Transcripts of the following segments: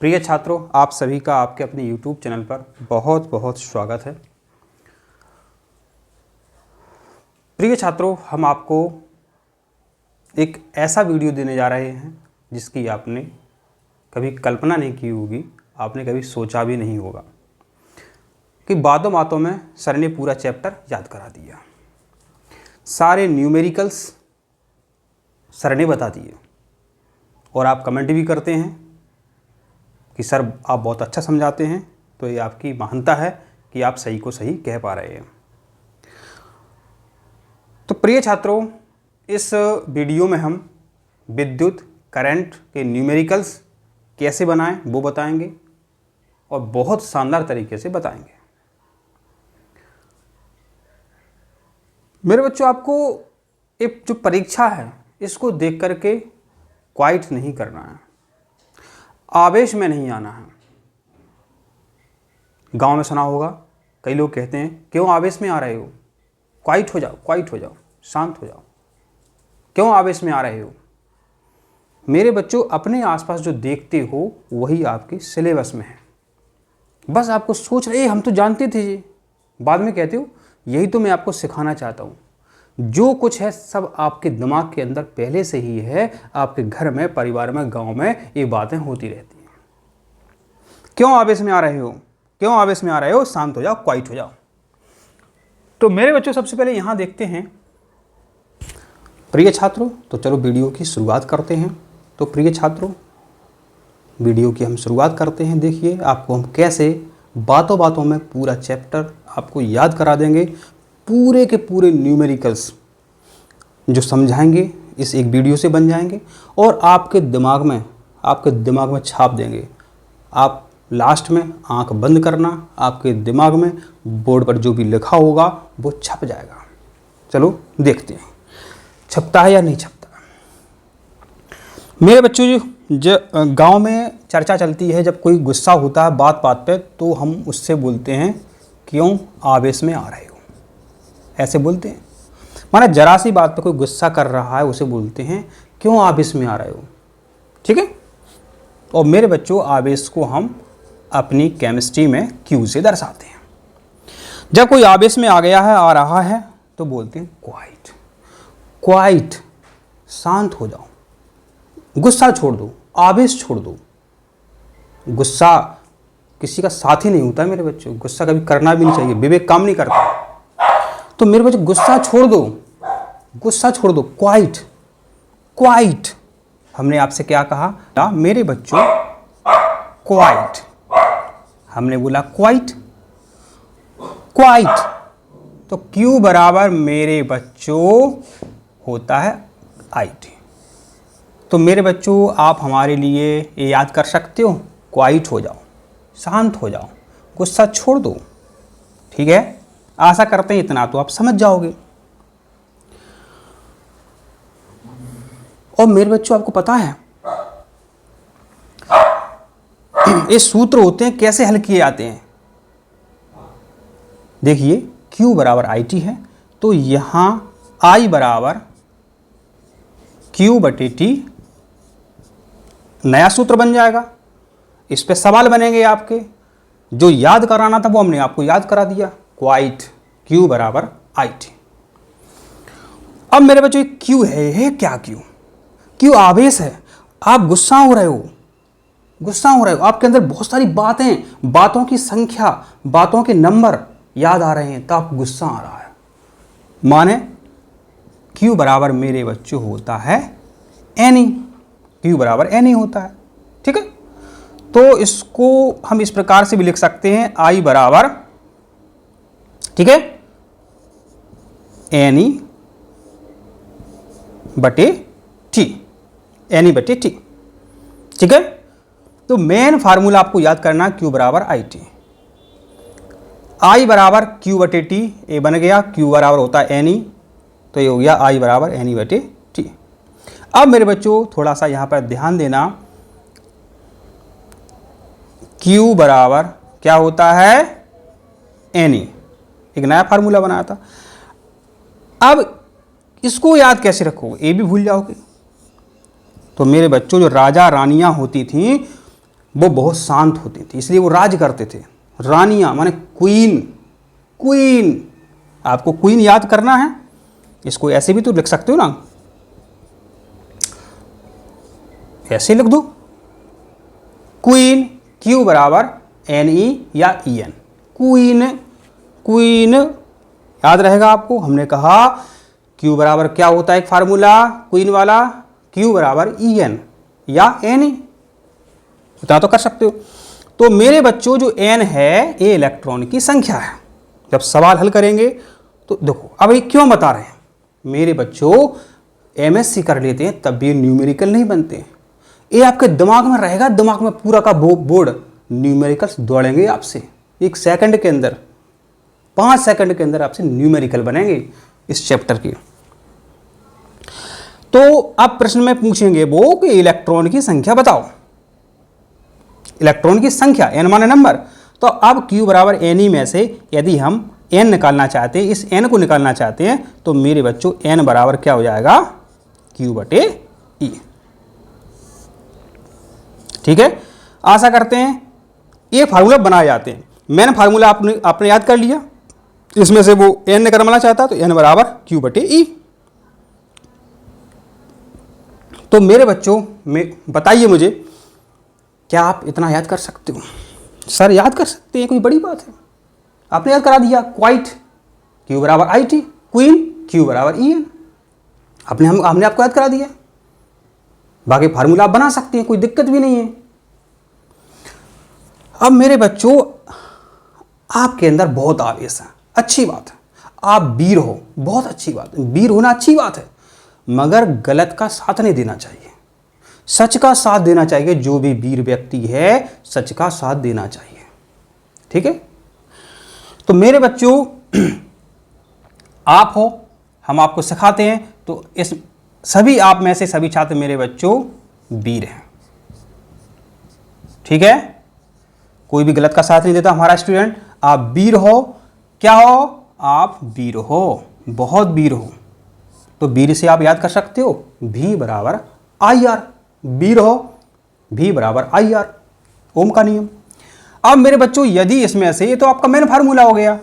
प्रिय छात्रों, आप सभी का आपके अपने YouTube चैनल पर बहुत बहुत स्वागत है। प्रिय छात्रों, हम आपको एक ऐसा वीडियो देने जा रहे हैं जिसकी आपने कभी कल्पना नहीं की होगी, आपने कभी सोचा भी नहीं होगा कि बातों बातों में सर ने पूरा चैप्टर याद करा दिया। सारे न्यूमेरिकल्स सर ने बता दिए और आप कमेंट भी करते हैं कि सर आप बहुत अच्छा समझाते हैं। तो ये आपकी महानता है कि आप सही को सही कह पा रहे हैं। तो प्रिय छात्रों, इस वीडियो में हम विद्युत करंट के न्यूमेरिकल्स कैसे बनाएं वो बताएंगे और बहुत शानदार तरीके से बताएंगे। मेरे बच्चों, आपको एक जो परीक्षा है इसको देख करके क्वाइट नहीं करना है, आवेश में नहीं आना है। गांव में सुना होगा, कई लोग कहते हैं क्यों आवेश में आ रहे हो, क्वाइट हो जाओ, क्वाइट हो जाओ, शांत हो जाओ, क्यों आवेश में आ रहे हो। मेरे बच्चों, अपने आसपास जो देखते हो वही आपके सिलेबस में है। बस आपको सोच रहे हम तो जानते थे जी, बाद में कहते हो यही तो मैं आपको सिखाना चाहता हूँ। जो कुछ है सब आपके दिमाग के अंदर पहले से ही है। आपके घर में, परिवार में, गांव में ये बातें होती रहती हैं। क्यों आवेश में आ रहे हो, क्यों आवेश में आ रहे हो, शांत हो जाओ, क्वाइट हो जाओ। तो मेरे बच्चों, सबसे पहले यहां देखते हैं प्रिय छात्रों। तो चलो वीडियो की शुरुआत करते हैं। तो प्रिय छात्रों, वीडियो की हम शुरुआत करते हैं। देखिए आपको हम कैसे बातों बातों में पूरा चैप्टर आपको याद करा देंगे। पूरे के पूरे न्यूमेरिकल्स जो समझाएंगे इस एक वीडियो से बन जाएंगे और आपके दिमाग में छाप देंगे। आप लास्ट में आंख बंद करना, आपके दिमाग में बोर्ड पर जो भी लिखा होगा वो छप जाएगा। चलो देखते हैं छपता है या नहीं छपता। मेरे बच्चों, जो गांव में चर्चा चलती है, जब कोई गुस्सा होता है बात बात पे, तो हम उससे बोलते हैं क्यों आवेश में आ रहे हो, ऐसे बोलते हैं। माना जरा सी बात पे कोई गुस्सा कर रहा है, उसे बोलते हैं क्यों आवेश में आ रहे हो। ठीक है। और मेरे बच्चों, आवेश को हम अपनी केमिस्ट्री में क्यू से दर्शाते हैं। जब कोई आवेश में आ गया है, आ रहा है, तो बोलते हैं क्वाइट, क्वाइट, शांत हो जाओ, गुस्सा छोड़ दो, आवेश छोड़ दो। गुस्सा किसी का साथी नहीं होता मेरे बच्चों, गुस्सा कभी करना भी नहीं चाहिए, विवेक काम नहीं करता। तो मेरे बच्चों, गुस्सा छोड़ दो, गुस्सा छोड़ दो, क्वाइट, क्वाइट। हमने आपसे क्या कहा मेरे बच्चों, क्वाइट। हमने बोला क्वाइट, क्वाइट। तो Q बराबर मेरे बच्चों होता है IT। तो मेरे बच्चों, आप हमारे लिए ये याद कर सकते हो, क्वाइट हो जाओ, शांत हो जाओ, गुस्सा छोड़ दो। ठीक है, आशा करते हैं इतना तो आप समझ जाओगे। और मेरे बच्चों, आपको पता है ये सूत्र होते हैं कैसे हल किए जाते हैं। देखिए Q बराबर IT है, तो यहां I बराबर Q बटे T नया सूत्र बन जाएगा। इस पे सवाल बनेंगे आपके, जो याद कराना था वो हमने आपको याद करा दिया, क्वाइट, Q बराबर IT। अब मेरे बच्चों, Q है क्या Q आवेश है। आप गुस्सा हो रहे हो, गुस्सा हो रहे हो, आपके अंदर बहुत सारी बातें, बातों की संख्या, बातों के नंबर याद आ रहे हैं, तो आप गुस्सा आ रहा है। माने Q बराबर मेरे बच्चों होता है NE, Q बराबर NE होता है। ठीक है। तो इसको हम इस प्रकार से भी लिख सकते हैं, I बराबर, ठीक है, NE बटे T, NE बटे T। ठीक है। तो मेन फार्मूला आपको याद करना, Q बराबर IT, I बराबर Q बटे T, ये बन गया। Q बराबर होता है NE, तो ये हो गया I बराबर NE बटे T। अब मेरे बच्चों, थोड़ा सा यहां पर ध्यान देना, Q बराबर क्या होता है NE, एक नया फार्मूला बनाया था। अब इसको याद कैसे रखोगे, ये भी भूल जाओगे। तो मेरे बच्चों, जो राजा रानियां होती थीं, वो बहुत शांत होती थी, इसलिए वो राज करते थे। रानियां माने क्वीन, क्वीन। आपको क्वीन याद करना है, इसको ऐसे भी तो लिख सकते हो ना, ऐसे लिख दो क्वीन, क्यू बराबर एन ई या ई एन, क्वीन, क्वीन याद रहेगा आपको। हमने कहा क्यू बराबर क्या होता है, एक फार्मूला क्वीन वाला, क्यू बराबर ई एन या एन ई, इतना तो कर सकते हो। तो मेरे बच्चों जो एन है ये इलेक्ट्रॉन की संख्या है। जब सवाल हल करेंगे तो देखो, अब ये क्यों बता रहे हैं मेरे बच्चों, एमएससी कर लेते हैं तब भी न्यूमेरिकल नहीं बनते। ये आपके दिमाग में रहेगा, दिमाग में पूरा का बोर्ड न्यूमेरिकल्स दौड़ेंगे आपसे 1 सेकंड के अंदर, 5 सेकंड के अंदर आपसे न्यूमेरिकल बनेंगे इस चैप्टर के। तो अब प्रश्न में पूछेंगे वो कि इलेक्ट्रॉन की संख्या बताओ, इलेक्ट्रॉन की संख्या, एन माने नंबर। तो अब Q बराबर एन ई में से यदि हम n निकालना चाहते हैं, इस n को निकालना चाहते हैं, तो मेरे बच्चों n बराबर क्या हो जाएगा, Q बटे E। ठीक है, आशा करते हैं ये फार्मूला बनाए जाते हैं। मैंने फार्मूला आपने याद कर लिया, इसमें से वो n निकालना चाहता तो n बराबर Q बटे E। तो मेरे बच्चों में बताइए मुझे, क्या आप इतना याद कर सकते हो? सर याद कर सकते हैं, कोई बड़ी बात है, आपने याद करा दिया। क्वाइट Q बराबर आई टी, क्वीन Q बराबर ई एन, हमने आपको याद करा दिया। बाकी फार्मूला आप बना सकते हैं, कोई दिक्कत भी नहीं है। अब मेरे बच्चों आपके अंदर बहुत आवेश है, अच्छी बात है, आप वीर हो, बहुत अच्छी बात है, वीर होना अच्छी बात है, मगर गलत का साथ नहीं देना चाहिए, सच का साथ देना चाहिए। जो भी वीर व्यक्ति है सच का साथ देना चाहिए, ठीक है। तो मेरे बच्चों आप हो, हम आपको सिखाते हैं, तो इस सभी आप में से सभी छात्र मेरे बच्चों वीर हैं, ठीक है। कोई भी गलत का साथ नहीं देता हमारा स्टूडेंट। आप वीर हो, क्या हो, आप वीर हो, बहुत वीर हो। तो वीर से आप याद कर सकते हो V बराबर आई आर, वीर हो V बराबर आई आर, ओम का नियम। अब मेरे बच्चों यदि इसमें से, ये तो आपका मेन फार्मूला हो गया।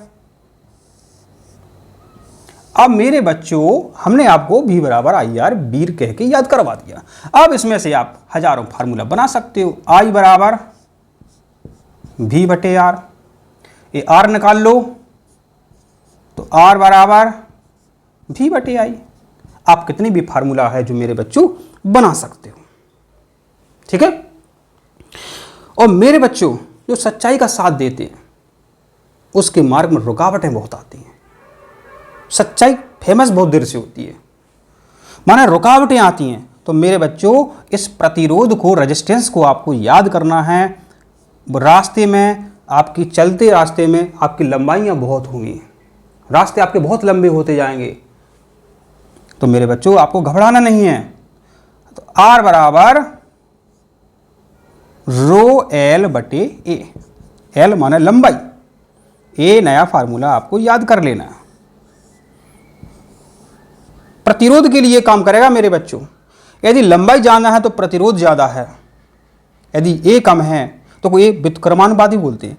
अब मेरे बच्चों हमने आपको V बराबर आई आर वीर कह के याद करवा दिया। अब इसमें से आप हजारों फार्मूला बना सकते हो। I बराबर V बटे आर, ये R निकाल लो तो R बराबर V बटे आई। आप कितनी भी फार्मूला है जो मेरे बच्चों बना सकते हो, ठीक है। और मेरे बच्चों जो सच्चाई का साथ देते हैं उसके मार्ग में रुकावटें बहुत आती हैं। सच्चाई फेमस बहुत देर से होती है, माने रुकावटें आती हैं। तो मेरे बच्चों इस प्रतिरोध को, रेजिस्टेंस को आपको याद करना है। रास्ते में आपकी, चलते रास्ते में आपकी लंबाइयां बहुत होंगी, रास्ते आपके बहुत लंबे होते जाएंगे। तो मेरे बच्चों आपको घबराना नहीं है। तो R बराबर रो L बटे ए, L माने लंबाई, ए नया फार्मूला आपको याद कर लेना। प्रतिरोध के लिए काम करेगा मेरे बच्चों। यदि लंबाई ज्यादा है तो प्रतिरोध ज्यादा है, यदि ए कम है तो कोई व्युत्क्रमानुपाती बोलते हैं।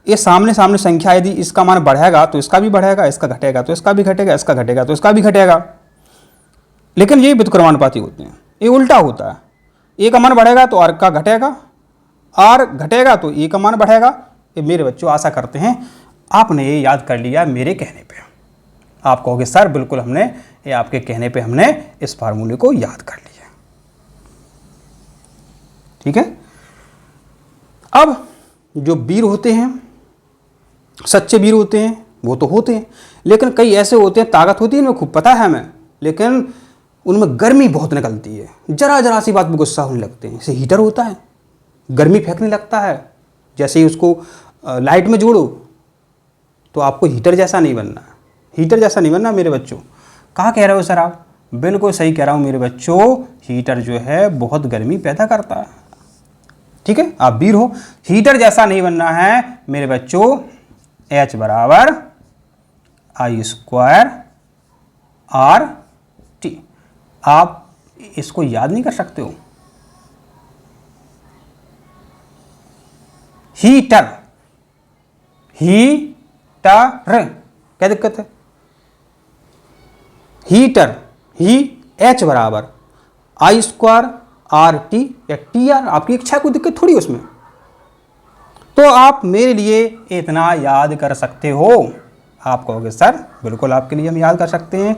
ये सामने सामने संख्या, यदि इसका मान बढ़ेगा तो इसका भी बढ़ेगा, इसका घटेगा तो इसका भी घटेगा, इसका घटेगा तो इसका भी घटेगा। लेकिन ये व्युत्क्रमानुपाती होते हैं, ये उल्टा होता है। ए का मान बढ़ेगा तो आर का घटेगा, आर घटेगा तो ए का मान बढ़ेगा। ये मेरे बच्चों आशा करते हैं आपने ये याद कर लिया मेरे कहने पे। आप कहोगे सर बिल्कुल हमने ये आपके कहने पे हमने इस फार्मूले को याद कर लिया, ठीक है। अब जो वीर होते हैं, सच्चे वीर होते हैं, वो तो होते हैं, लेकिन कई ऐसे होते हैं, ताकत होती है इनमें, खूब पता है हमें, लेकिन उनमें गर्मी बहुत निकलती है, जरा जरा सी बात में गुस्सा होने लगते हैं। जैसे हीटर होता है, गर्मी फेंकने लगता है, जैसे ही उसको लाइट में जोड़ो तो आपको हीटर जैसा नहीं बनना, हीटर जैसा नहीं बनना मेरे बच्चों। कहाँ कह रहे हो सर आप? बिल्कुल सही कह रहा हूँ मेरे बच्चों, हीटर जो है बहुत गर्मी पैदा करता है, ठीक है। आप वीर हो, हीटर जैसा नहीं बनना है मेरे बच्चों। H बराबर आई स्क्वायर आर टी। आप इसको याद नहीं कर सकते हो? हीटर, हीटर, क्या दिक्कत है? हीटर, ही एच बराबर आई स्क्वायर आर टी या टी आर, आपकी इच्छा, कोई दिक्कत थोड़ी उसमें। तो आप मेरे लिए इतना याद कर सकते हो। आप कहोगे सर बिल्कुल आपके लिए हम याद कर सकते हैं,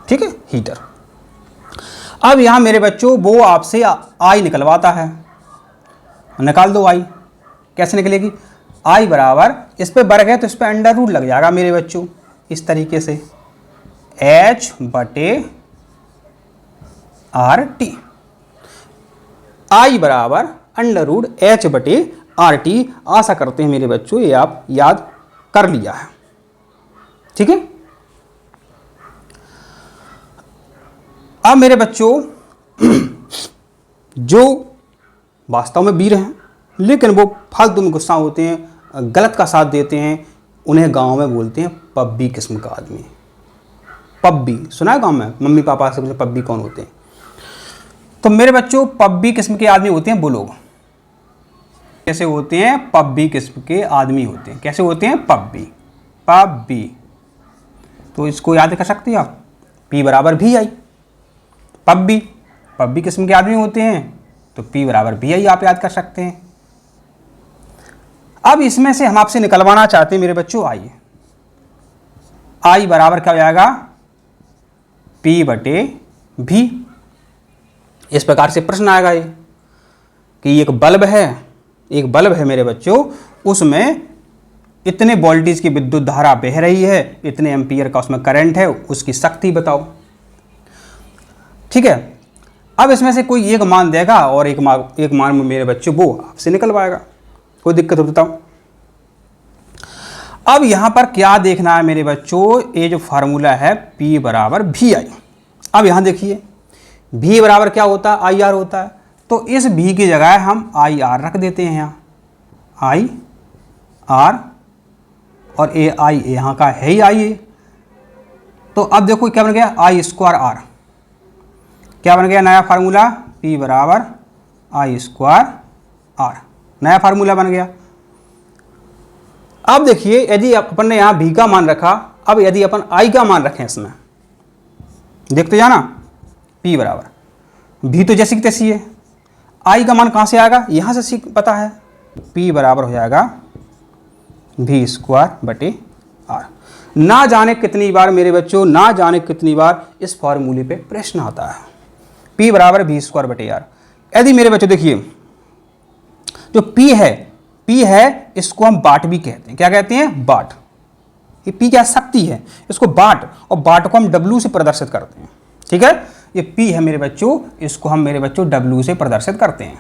ठीक है, हीटर। अब यहां मेरे बच्चों वो आपसे आई निकलवाता है, निकाल दो आई। कैसे निकलेगी? आई बराबर, इस पे वर्ग है तो इस पे अंडर रूट लग जाएगा मेरे बच्चों, इस तरीके से एच बटे आर टी। आई बराबर अंडर रूट एच बटे आर टी। आशा करते हैं मेरे बच्चों ये आप याद कर लिया है, ठीक है। अब मेरे बच्चों जो वास्तव में वीर हैं लेकिन वो फालतू में गुस्सा होते हैं, गलत का साथ देते हैं, उन्हें गांव में बोलते हैं पब्बी किस्म का आदमी। पब्बी सुना है गांव में? मम्मी पापा से पूछे पब्बी कौन होते हैं? तो मेरे बच्चों पब्बी किस्म के आदमी होते हैं वो लोग। कैसे होते हैं? पब्बी किस्म के आदमी होते हैं। कैसे होते हैं? पब्बी, पब्बी। तो इसको याद कर सकते हैं आप, पी बराबर भी आई। पब्बी, पब्बी किस्म के आदमी होते हैं तो पी बराबर भी आई आप याद कर सकते हैं। अब इसमें से हम आपसे निकलवाना चाहते हैं मेरे बच्चों आई। आई बराबर क्या हो जाएगा? पी बटे भी। इस प्रकार से प्रश्न आएगा ये कि एक बल्ब है, एक बल्ब है मेरे बच्चों, उसमें इतने वोल्टेज की विद्युत धारा बह रही है, इतने एम्पियर का उसमें करंट है, उसकी शक्ति बताओ, ठीक है। अब इसमें से कोई एक मान देगा और एक मान मेरे बच्चों वो आपसे निकलवाएगा, कोई दिक्कत हो बताओ। अब यहां पर क्या देखना है मेरे बच्चों? ये जो फार्मूला है P बराबर भी आई। अब यहां देखिए V बराबर क्या होता है? आई आर होता है। तो इस V की जगह हम आई आर रख देते हैं, यहाँ आई आर, और ए आई यहाँ का है ही आई। तो अब देखो क्या बन गया? आई स्क्वायर आर। क्या बन गया नया फार्मूला? P बराबर आई स्क्वायर आर, नया फार्मूला बन गया। अब देखिए यदि अपन ने यहाँ V का मान रखा, अब यदि अपन I का मान रखें इसमें, देखते जाना, P बराबर V तो जैसी की तैसी है, I का मान कहाँ से आएगा? यहाँ से सीख पता है, P बराबर हो जाएगा V स्क्वायर बटे आर। ना जाने कितनी बार मेरे बच्चों, ना जाने कितनी बार इस फॉर्मूले पे प्रश्न आता है, P बराबर V स्क्वायर बटे आर। यदि मेरे बच्चों देखिए जो P है इसको हम वाट भी कहते हैं। क्या कहते हैं? वाट। ये P क्या शक्ति है, इसको वाट, और वाट को हम W से प्रदर्शित करते हैं, ठीक है। ये P है मेरे बच्चों, इसको हम मेरे बच्चों W से प्रदर्शित करते हैं,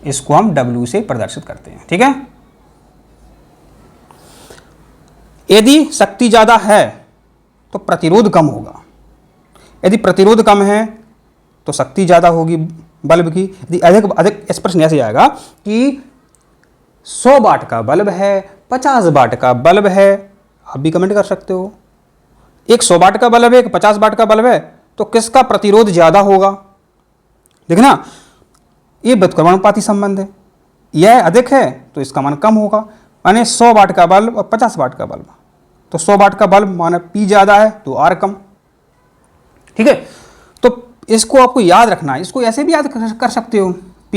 इसको हम W से प्रदर्शित करते हैं, ठीक है। यदि शक्ति ज्यादा है तो प्रतिरोध कम होगा, यदि प्रतिरोध कम है तो शक्ति ज्यादा होगी बल्ब की। यदि अधिक इस प्रश्न ऐसे आएगा कि 100 वाट का बल्ब है, 50 वाट का बल्ब है, आप भी कमेंट कर सकते हो, एक 100 वाट का बल्ब है, एक 50 वाट का बल्ब है, तो किसका प्रतिरोध ज्यादा होगा? देखना ये व्युत्क्रमानुपाती संबंध है, यह अधिक है तो इसका मान कम होगा। माने 100 वाट का बल्ब और 50 वाट का बल्ब, तो 100 वाट का बल्ब माने P ज्यादा है तो R कम, ठीक है। तो इसको आपको याद रखना है, इसको ऐसे भी याद कर सकते हो, P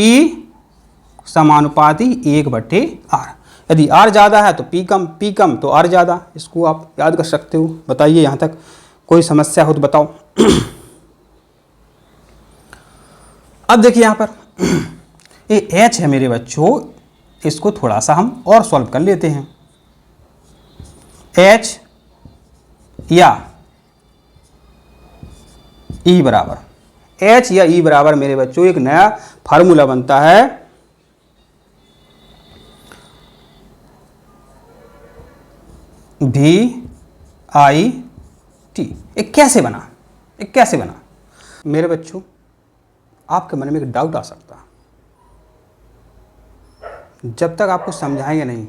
समानुपाती 1/R। यदि R ज़्यादा है तो P कम तो R ज़्यादा, इसको आप याद कर सकते हो। बताइए यहाँ तक कोई समस्या हो तो बताओ। अब देखिए यहाँ पर ये H है मेरे बच्चों, इसको थोड़ा सा हम और सॉल्व कर लेते हैं। H या E बराबर, H या E बराबर मेरे बच्चों एक नया फार्मूला बनता है, VIT। एक कैसे बना, एक कैसे बना मेरे बच्चों? आपके मन में एक डाउट आ सकता है, जब तक आपको समझाएंगे नहीं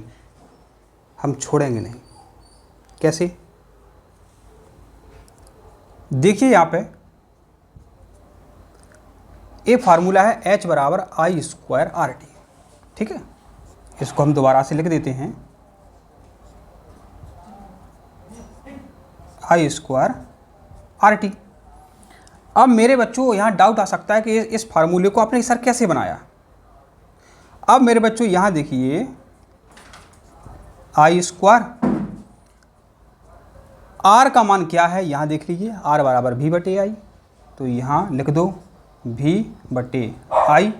हम छोड़ेंगे नहीं। कैसे? देखिए यहाँ पे ये फार्मूला है H बराबर आई स्क्वायर आर टी। ठीक है, इसको हम दोबारा से लिख देते हैं, आई स्क्वायर आर टी। अब मेरे बच्चों यहाँ डाउट आ सकता है कि इस फार्मूले को आपने सर कैसे बनाया। अब मेरे बच्चों यहाँ देखिए, आई स्क्वायर, आर का मान क्या है यहाँ देख लीजिए, आर बराबर भी बटे आई, तो यहाँ लिख दो भी बटे आई,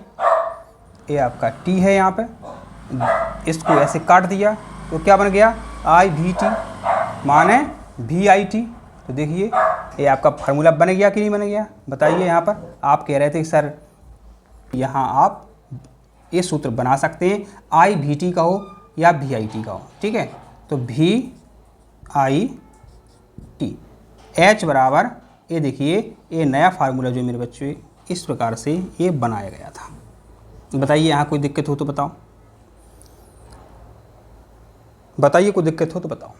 ये आपका टी है यहाँ पे, इसको ऐसे काट दिया तो क्या बन गया, आई भी टी माने भी आई टी। तो देखिए ये आपका फार्मूला बन गया कि नहीं बन गया, बताइए। यहाँ पर आप कह रहे थे सर यहाँ आप ये सूत्र बना सकते हैं, आई भी टी का हो या भी आई टी का हो, ठीक है। तो भी आई टी, एच बराबर, ये देखिए ये नया फार्मूला जो मेरे बच्चे इस प्रकार से ये बनाया गया था। बताइए यहाँ कोई दिक्कत हो तो बताओ, बताइए कोई दिक्कत हो तो बताओ।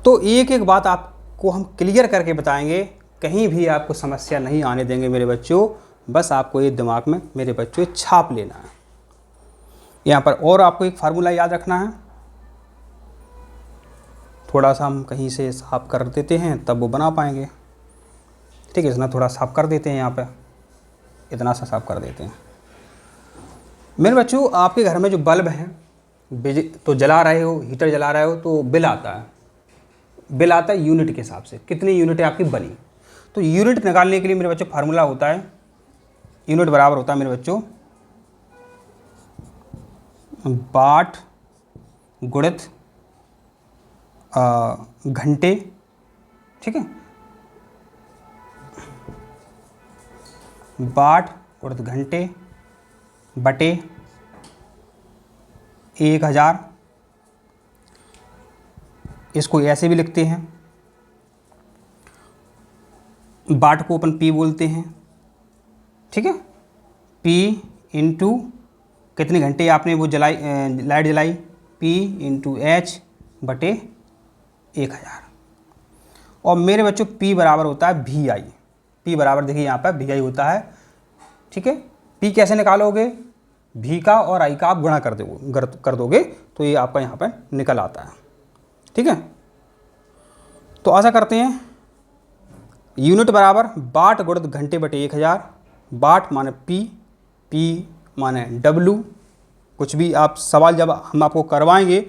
तो एक एक बात आपको हम क्लियर करके बताएंगे, कहीं भी आपको समस्या नहीं आने देंगे मेरे बच्चों, बस आपको ये दिमाग में मेरे बच्चों छाप लेना है। यहाँ पर और आपको एक फार्मूला याद रखना है, थोड़ा सा हम कहीं से साफ कर देते हैं तब वो बना पाएंगे, ठीक है। इतना थोड़ा साफ कर देते हैं, यहाँ पे इतना सा साफ कर देते हैं। मेरे बच्चों आपके घर में जो बल्ब है तो जला रहे हो, हीटर जला रहे हो तो बिल आता है, बिल आता है यूनिट के हिसाब से, कितनी यूनिट आपकी बनी। तो यूनिट निकालने के लिए मेरे बच्चों फार्मूला होता है, यूनिट बराबर होता है मेरे बच्चों वाट गुणित घंटे, ठीक है, वाट गुणित घंटे बटे 1000। इसको ऐसे भी लिखते हैं, वाट को अपन पी बोलते हैं, ठीक है, पी इंटू कितने घंटे आपने वो जलाई, लाइट जलाई, पी इंटू एच बटे 1000। और मेरे बच्चों पी बराबर होता है भी आई, पी बराबर देखिए यहाँ पर भी आई होता है, ठीक है। पी कैसे निकालोगे, भी का और आई का आप गुणा कर दोगे तो ये आपका यहाँ पर निकल आता है, ठीक है। तो ऐसा करते हैं, यूनिट बराबर वाट गुणित घंटे बटे 1000, वाट माने पी माने डब्लू। कुछ भी आप सवाल जब हम आपको करवाएंगे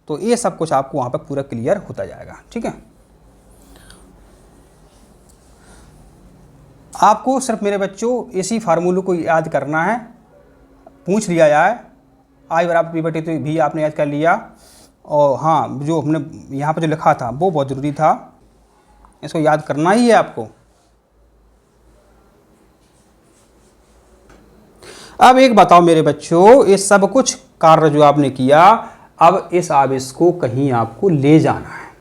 तो ये सब कुछ आपको वहाँ पर पूरा क्लियर होता जाएगा, ठीक है। आपको सिर्फ मेरे बच्चों इसी फार्मूले को याद करना है, पूछ लिया जाए आई बराबर पी बटे तो भी आपने याद कर लिया, और हाँ जो हमने यहाँ पर जो लिखा था वो बहुत ज़रूरी था, इसको याद करना ही है आपको। अब एक बताओ मेरे बच्चों, ये सब कुछ कार्य जो आपने किया, अब इस आवेश को कहीं आपको ले जाना है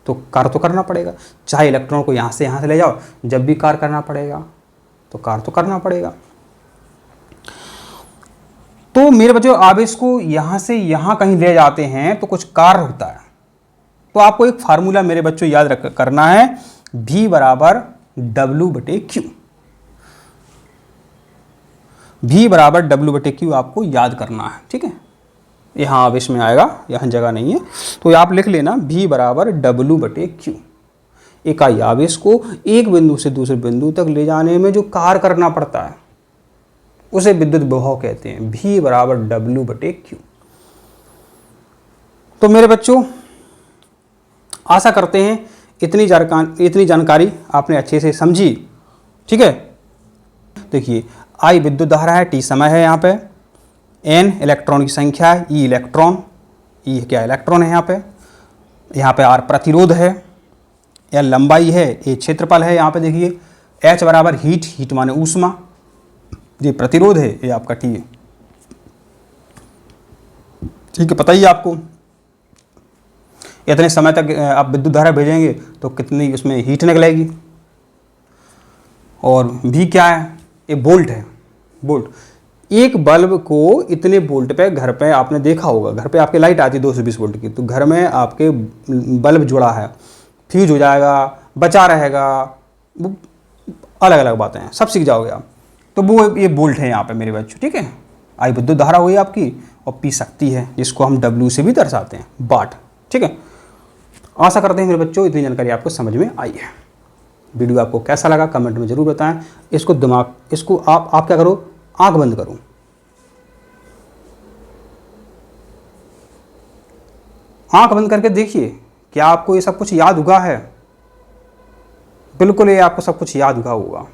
तो कार्य तो करना पड़ेगा, चाहे इलेक्ट्रॉन को यहाँ से ले जाओ, जब भी कार्य करना पड़ेगा तो कार्य तो करना पड़ेगा। तो मेरे बच्चों आवेश को यहाँ से यहाँ कहीं ले जाते हैं तो कुछ कार्य होता है, तो आपको एक फार्मूला मेरे बच्चों याद करना है, V बराबर W बटे Q, V बराबर W बटे Q आपको याद करना है, ठीक है। यहाँ आवेश में आएगा, यहाँ जगह नहीं है तो आप लिख लेना V बराबर W बटे Q। इकाई आवेश को एक बिंदु से दूसरे बिंदु तक ले जाने में जो कार्य करना पड़ता है उसे विद्युत विभव कहते हैं, V बराबर W बटे Q। तो मेरे बच्चों आशा करते हैं इतनी जानकारी आपने अच्छे से समझी, ठीक है। देखिए I विद्युत धारा है, T समय है, यहाँ पे N इलेक्ट्रॉन की संख्या है, E इलेक्ट्रॉन, E क्या इलेक्ट्रॉन है यहाँ पे R प्रतिरोध है, L लंबाई है, A क्षेत्रफल है, यहाँ पे देखिए H बराबर हीट माने ऊष्मा, ये प्रतिरोध है, ये आपका T है, ठीक है। पता ही आपको इतने समय तक आप विद्युत धारा भेजेंगे तो कितनी उसमें हीट निकलेगी। और भी क्या है, ये वोल्ट है, वोल्ट। एक बल्ब को इतने वोल्ट पे घर पे आपने देखा होगा, घर पे आपके लाइट आती है 220 वोल्ट की, तो घर में आपके बल्ब जुड़ा है, फ्यूज हो जाएगा, बचा रहेगा, वो अलग अलग बातें हैं, सब सीख जाओगे आप। तो वो ये बोल्ट है यहाँ पे मेरे बच्चों, ठीक है। आई विद्युत धारा हुई आपकी, और पी शक्ति है, जिसको हम W से भी दर्शाते हैं, वाट, ठीक है। आशा करते हैं मेरे बच्चों इतनी जानकारी आपको समझ में आई है। वीडियो आपको कैसा लगा कमेंट में ज़रूर बताएं। इसको आप क्या करो, आंख बंद करो, आंख बंद करके देखिए क्या आपको ये सब कुछ याद हुआ है। बिल्कुल ये आपको सब कुछ याद हुआ होगा।